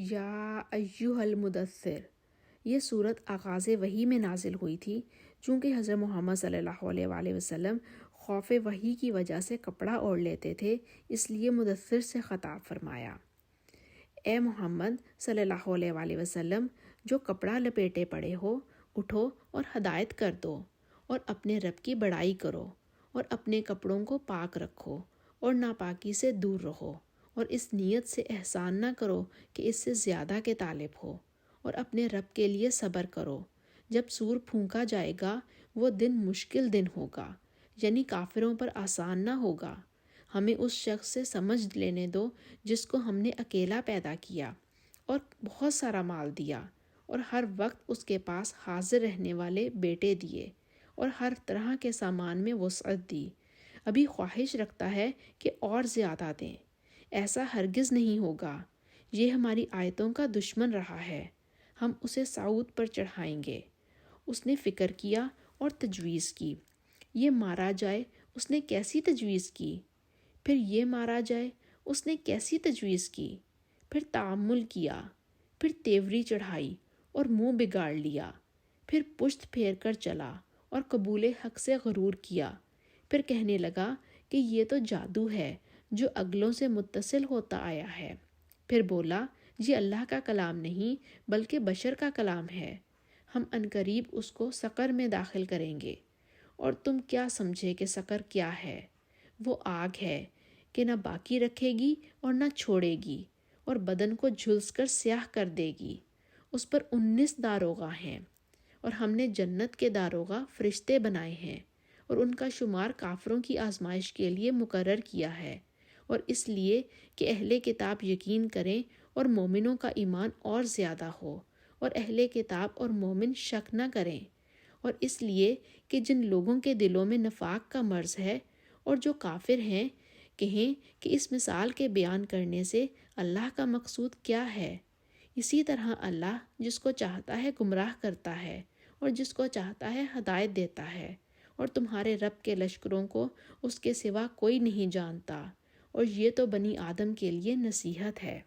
یا ایہا المدثر، یہ صورت آغاز وحی میں نازل ہوئی تھی چونکہ حضرت محمد صلی اللہ علیہ وآلہ وسلم خوف وحی کی وجہ سے کپڑا اوڑھ لیتے تھے، اس لیے مدثر سے خطاب فرمایا، اے محمد صلی اللہ علیہ وآلہ وسلم، جو کپڑا لپیٹے پڑے ہو، اٹھو اور ہدایت کر دو اور اپنے رب کی بڑائی کرو اور اپنے کپڑوں کو پاک رکھو اور ناپاکی سے دور رہو، اور اس نیت سے احسان نہ کرو کہ اس سے زیادہ کے طالب ہو، اور اپنے رب کے لیے صبر کرو۔ جب سور پھونکا جائے گا وہ دن مشکل دن ہوگا، یعنی کافروں پر آسان نہ ہوگا۔ ہمیں اس شخص سے سمجھ لینے دو جس کو ہم نے اکیلا پیدا کیا اور بہت سارا مال دیا، اور ہر وقت اس کے پاس حاضر رہنے والے بیٹے دیے، اور ہر طرح کے سامان میں وسعت دی۔ ابھی خواہش رکھتا ہے کہ اور زیادہ دیں، ایسا ہرگز نہیں ہوگا۔ یہ ہماری آیتوں کا دشمن رہا ہے، ہم اسے صعود پر چڑھائیں گے۔ اس نے فکر کیا اور تجویز کی، یہ مارا جائے، اس نے کیسی تجویز کی؟ پھر یہ مارا جائے، اس نے کیسی تجویز کی؟ پھر تأمل کیا، پھر تیوری چڑھائی اور منہ بگاڑ لیا، پھر پشت پھیر کر چلا اور قبول حق سے غرور کیا، پھر کہنے لگا کہ یہ تو جادو ہے جو اگلوں سے متصل ہوتا آیا ہے، پھر بولا یہ اللہ کا کلام نہیں بلکہ بشر کا کلام ہے، ہم عنقریب اس کو سقر میں داخل کریں گے۔ اور تم کیا سمجھے کہ سقر کیا ہے؟ وہ آگ ہے کہ نہ باقی رکھے گی اور نہ چھوڑے گی، اور بدن کو جھلس کر سیاہ کر دے گی۔ اس پر 19 داروغہ ہیں، اور ہم نے جنت کے داروغہ فرشتے بنائے ہیں، اور ان کا شمار کافروں کی آزمائش کے لیے مقرر کیا ہے، اور اس لیے کہ اہل کتاب یقین کریں اور مومنوں کا ایمان اور زیادہ ہو، اور اہل کتاب اور مومن شک نہ کریں، اور اس لیے کہ جن لوگوں کے دلوں میں نفاق کا مرض ہے اور جو کافر ہیں، کہیں کہ اس مثال کے بیان کرنے سے اللہ کا مقصود کیا ہے۔ اسی طرح اللہ جس کو چاہتا ہے گمراہ کرتا ہے اور جس کو چاہتا ہے ہدایت دیتا ہے، اور تمہارے رب کے لشکروں کو اس کے سوا کوئی نہیں جانتا، اور یہ تو بنی آدم کے لیے نصیحت ہے۔